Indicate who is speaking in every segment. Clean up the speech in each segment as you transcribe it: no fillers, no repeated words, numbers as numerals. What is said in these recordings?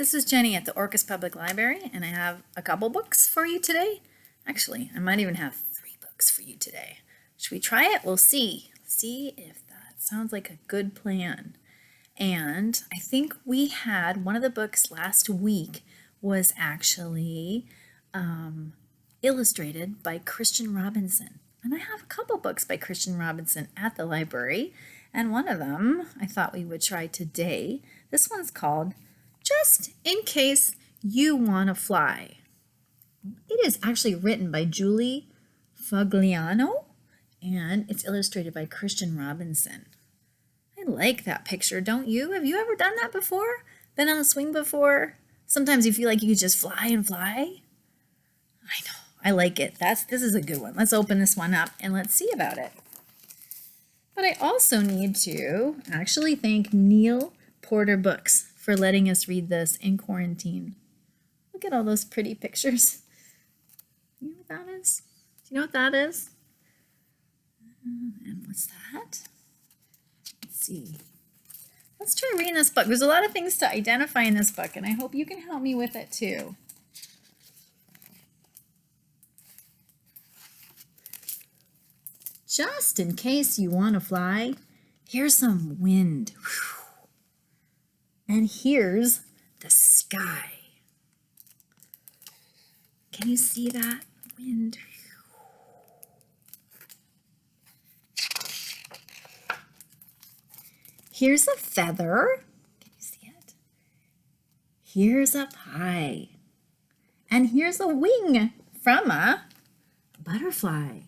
Speaker 1: this is Jenny at the Orcas Public Library, and I have a couple books for you today. Actually, I might even have 3 books for you today. Should we try it? We'll see. See if that sounds like a good plan. And I think we had one of the books last week was actually illustrated by Christian Robinson. And I have a couple books by Christian Robinson at the library, and one of them I thought we would try today. This one's called Just in Case You Want to Fly. It is actually written by Julie Fogliano, and it's illustrated by Christian Robinson. I like that picture, don't you? Have you ever done that before? Been on a swing before? Sometimes you feel like you could just fly and fly. I know. I like it. This is a good one. Let's open this one up and let's see about it. But I also need to actually thank Neal Porter Books for letting us read this in quarantine. Look at all those pretty pictures. You know what that is? Do you know what that is? And what's that? Let's see. Let's try reading this book. There's a lot of things to identify in this book, and I hope you can help me with it too. Just in case you want to fly, here's some wind. And here's the sky. Can you see that wind? Here's a feather. Can you see it? Here's a pie. And here's a wing from a butterfly.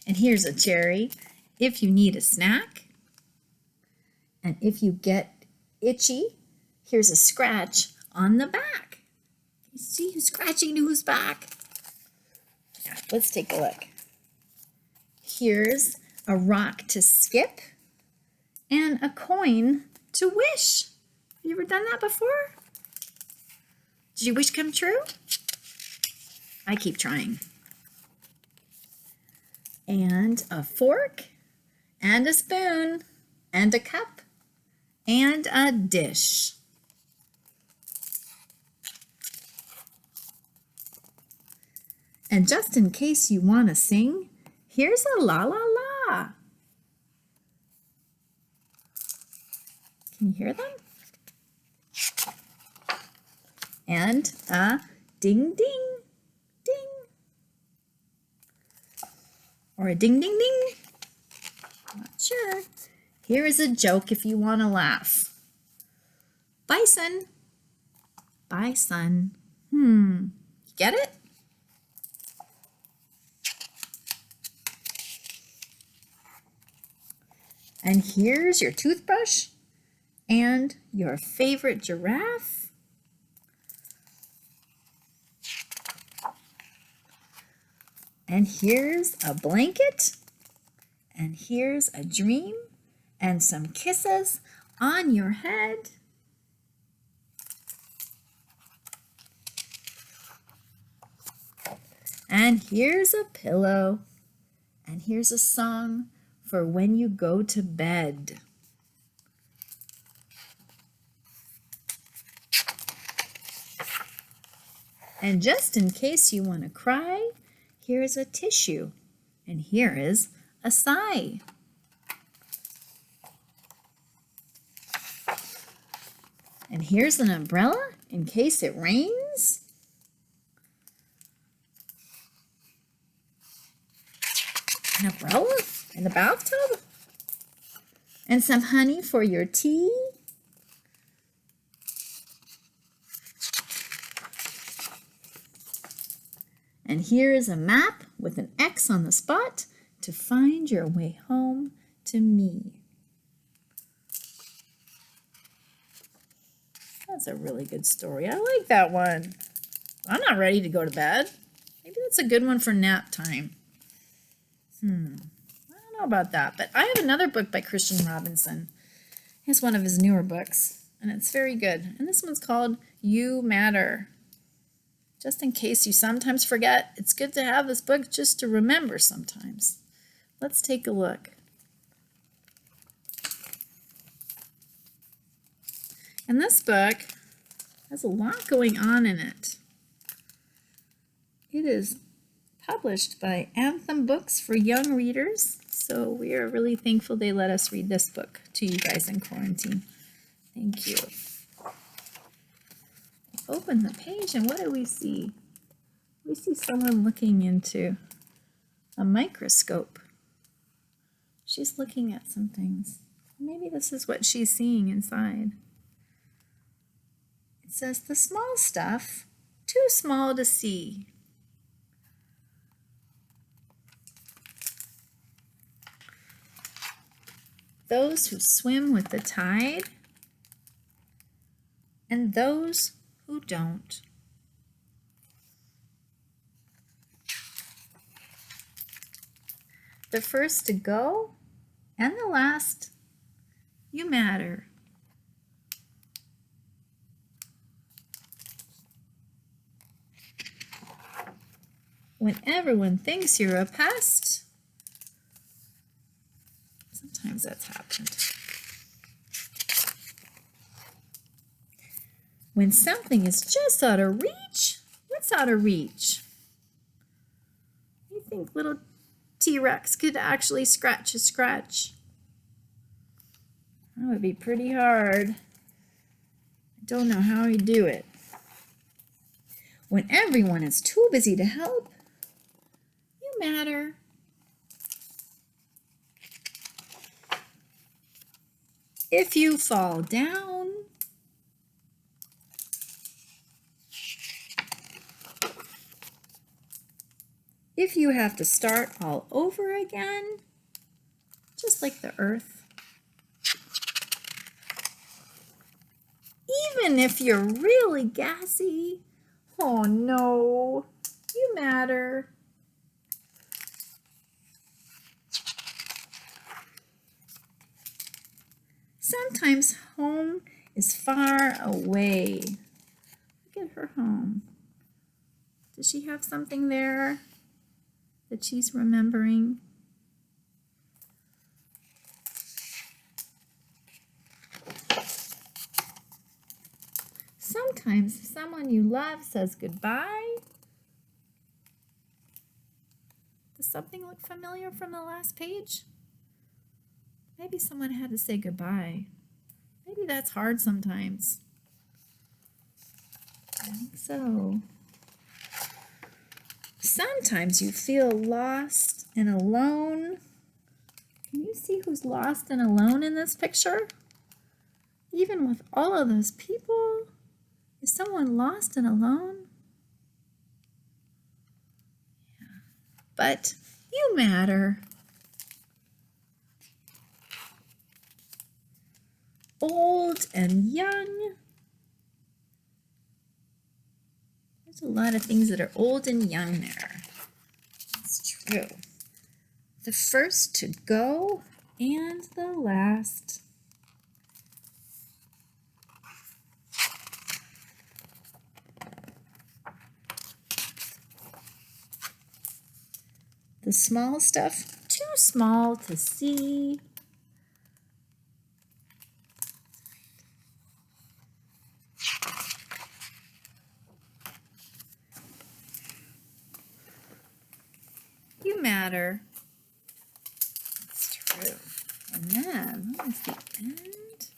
Speaker 1: And here's a cherry if you need a snack. And if you get itchy, here's a scratch on the back. You see who's scratching to whose back? Yeah, let's take a look. Here's a rock to skip and a coin to wish. Have you ever done that before? Did your wish come true? I keep trying. And a fork, and a spoon, and a cup, and a dish. And just in case you want to sing, here's a la la la. Can you hear them? And a ding ding. Or a ding, ding, ding. Not sure. Here is a joke if you want to laugh. Bison. Bison. Get it? And here's your toothbrush and your favorite giraffe. And here's a blanket, and here's a dream, and some kisses on your head. And here's a pillow, and here's a song for when you go to bed. And just in case you want to cry, here is a tissue, and here is a sigh. And here's an umbrella in case it rains. An umbrella in the bathtub. And some honey for your tea. And here is a map with an X on the spot to find your way home to me. That's a really good story. I like that one. I'm not ready to go to bed. Maybe that's a good one for nap time. I don't know about that, but I have another book by Christian Robinson. It's one of his newer books, and it's very good. And this one's called You Matter. Just in case you sometimes forget, it's good to have this book just to remember sometimes. Let's take a look. And this book has a lot going on in it. It is published by Atheneum Books for young readers, so we are really thankful they let us read this book to you guys in quarantine. Thank you. Open the page, and what do we see? We see someone looking into a microscope. She's looking at some things. Maybe this is what she's seeing inside. It says, the small stuff, too small to see. Those who swim with the tide, and those who don't. The first to go and the last, you matter. When everyone thinks you're a pest, sometimes that's happened. When something is just out of reach, what's out of reach? You think little T-Rex could actually scratch a scratch? That would be pretty hard. I don't know how he'd do it. When everyone is too busy to help, you matter. If you fall down, if you have to start all over again, just like the earth, even if you're really gassy, oh no, you matter. Sometimes home is far away. Look at her home. Does she have something there that she's remembering? Sometimes someone you love says goodbye. Does something look familiar from the last page? Maybe someone had to say goodbye. Maybe that's hard sometimes. I think so. Sometimes you feel lost and alone. Can you see who's lost and alone in this picture? Even with all of those people, is someone lost and alone? Yeah. But you matter. Old and young. There's a lot of things that are old and young there. That's true. The first to go and the last. The small stuff, too small to see. You matter. That's true. And then, what is the end?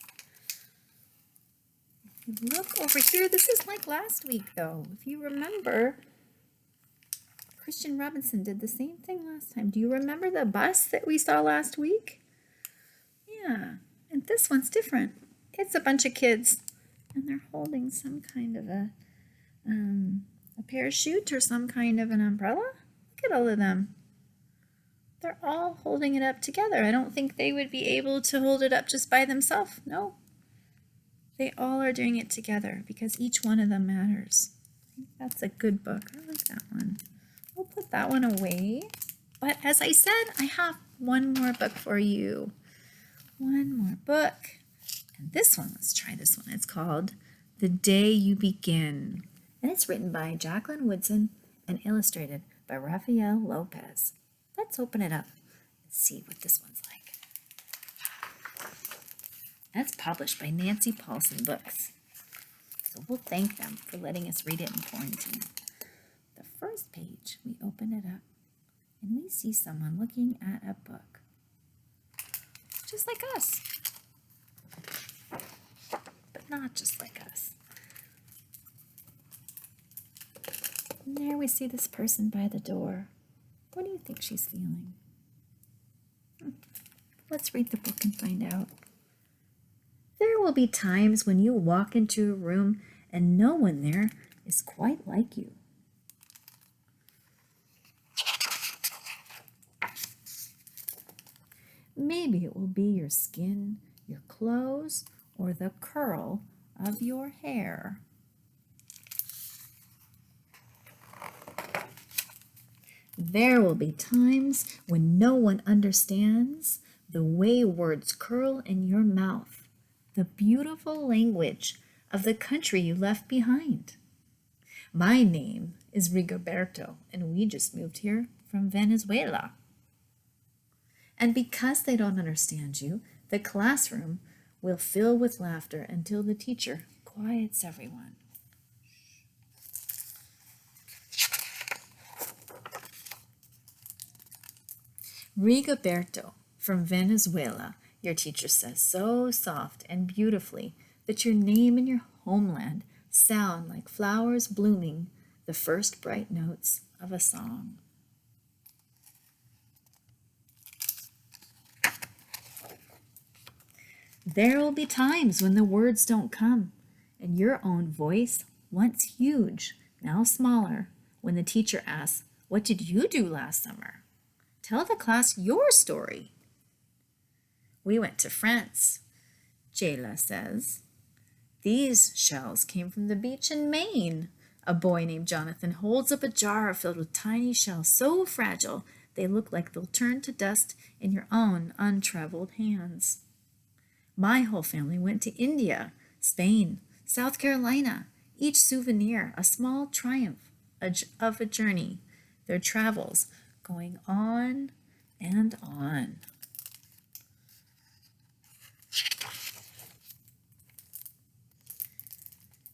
Speaker 1: If you look over here, this is like last week though. If you remember, Christian Robinson did the same thing last time. Do you remember the bus that we saw last week? Yeah, and this one's different. It's a bunch of kids, and they're holding some kind of a parachute or some kind of an umbrella. Look at all of them. They're all holding it up together. I don't think they would be able to hold it up just by themselves. No. They all are doing it together because each one of them matters. I think that's a good book. I like that one. We'll put that one away. But as I said, I have one more book for you. One more book. And this one, let's try this one. It's called The Day You Begin. And it's written by Jacqueline Woodson and illustrated by Rafael Lopez. Let's open it up and see what this one's like. That's published by Nancy Paulsen Books. So we'll thank them for letting us read it in quarantine. The first page, we open it up and we see someone looking at a book. Just like us. But not just like us. And there we see this person by the door. What do you think she's feeling? Let's read the book and find out. There will be times when you walk into a room and no one there is quite like you. Maybe it will be your skin, your clothes, or the curl of your hair. There will be times when no one understands the way words curl in your mouth, the beautiful language of the country you left behind. My name is Rigoberto, and we just moved here from Venezuela. And because they don't understand you, the classroom will fill with laughter until the teacher quiets everyone. Rigoberto, from Venezuela, your teacher says so soft and beautifully that your name and your homeland sound like flowers blooming, the first bright notes of a song. There will be times when the words don't come, and your own voice, once huge, now smaller, when the teacher asks, "What did you do last summer?" Tell the class your story. We went to France, Jayla says. These shells came from the beach in Maine. A boy named Jonathan holds up a jar filled with tiny shells so fragile they look like they'll turn to dust in your own untraveled hands. My whole family went to India, Spain, South Carolina, each souvenir a small triumph of a journey, their travels going on and on.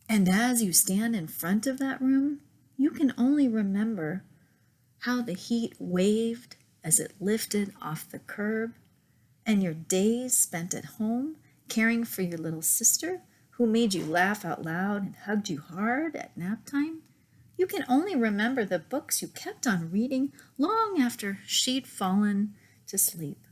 Speaker 1: And as you stand in front of that room, you can only remember how the heat waved as it lifted off the curb, and your days spent at home caring for your little sister who made you laugh out loud and hugged you hard at nap time. You can only remember the books you kept on reading long after she'd fallen to sleep.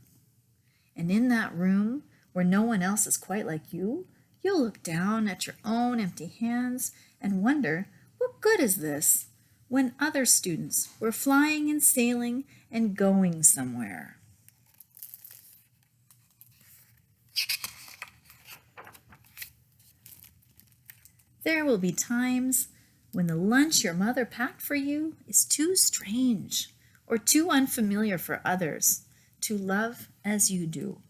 Speaker 1: And in that room, where no one else is quite like you, you'll look down at your own empty hands and wonder, what good is this when other students were flying and sailing and going somewhere? There will be times when the lunch your mother packed for you is too strange or too unfamiliar for others to love as you do.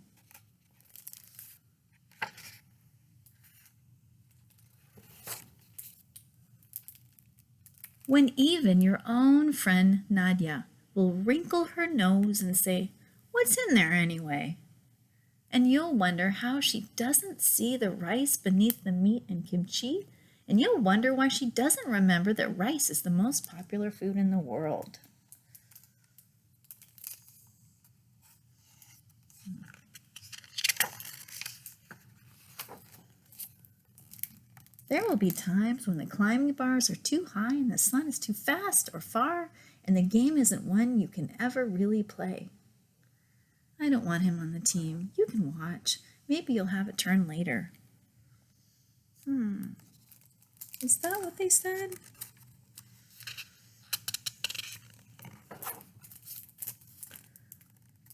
Speaker 1: When even your own friend Nadia will wrinkle her nose and say, "What's in there anyway?" And you'll wonder how she doesn't see the rice beneath the meat and kimchi, and you'll wonder why she doesn't remember that rice is the most popular food in the world. There will be times when the climbing bars are too high and the sun is too fast or far, and the game isn't one you can ever really play. I don't want him on the team. You can watch. Maybe you'll have a turn later. Is that what they said?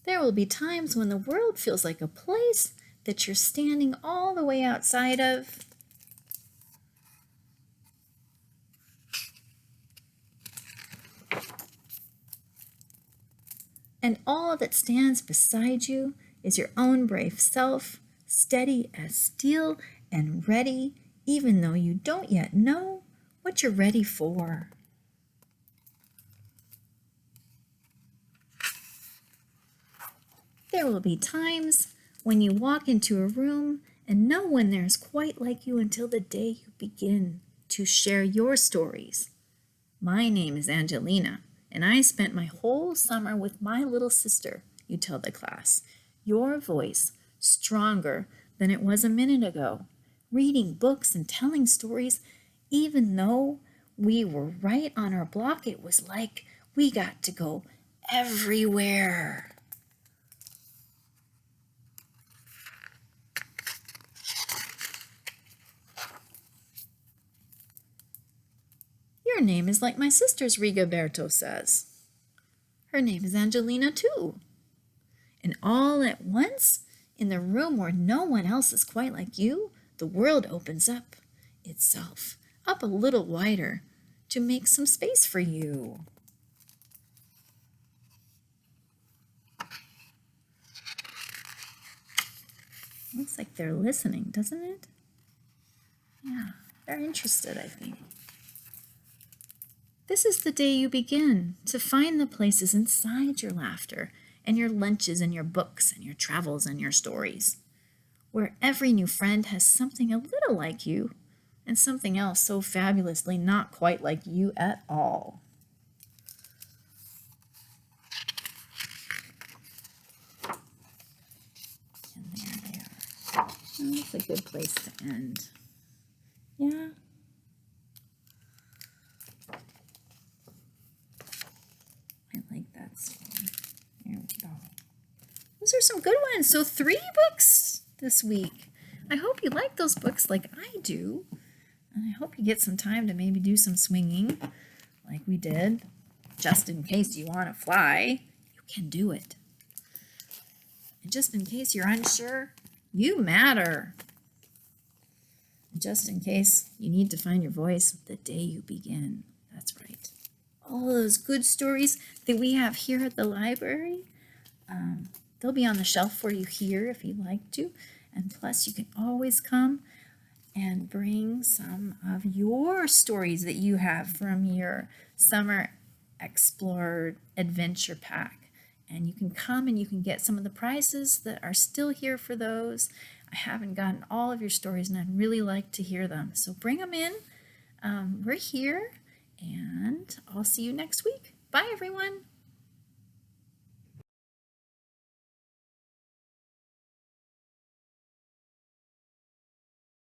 Speaker 1: There will be times when the world feels like a place that you're standing all the way outside of. And all that stands beside you is your own brave self, steady as steel and ready, even though you don't yet know what you're ready for. There will be times when you walk into a room and know when there's quite like you until the day you begin to share your stories. My name is Angelina, and I spent my whole summer with my little sister, you tell the class. Your voice stronger than it was a minute ago, reading books and telling stories. Even though we were right on our block, it was like we got to go everywhere. Your name is like my sister's, Rigoberto says. Her name is Angelina too. And all at once, in the room where no one else is quite like you, the world opens up itself, up a little wider, to make some space for you. Looks like they're listening, doesn't it? Yeah, they're interested, I think. This is the day you begin to find the places inside your laughter and your lunches and your books and your travels and your stories, where every new friend has something a little like you and something else so fabulously not quite like you at all. And there they are. Oh, that's a good place to end. Yeah. I like that song. There we go. Those are some good ones. So 3 books this week. I hope you like those books like I do. And I hope you get some time to maybe do some swinging like we did. Just in case you want to fly, you can do it. And just in case you're unsure, you matter. And just in case you need to find your voice the day you begin. That's right. All those good stories that we have here at the library, they'll be on the shelf for you here if you'd like to. And plus, you can always come and bring some of your stories that you have from your Summer Explore Adventure Pack. And you can come and you can get some of the prizes that are still here for those. I haven't gotten all of your stories, and I'd really like to hear them. So bring them in. We're here. And I'll see you next week. Bye, everyone.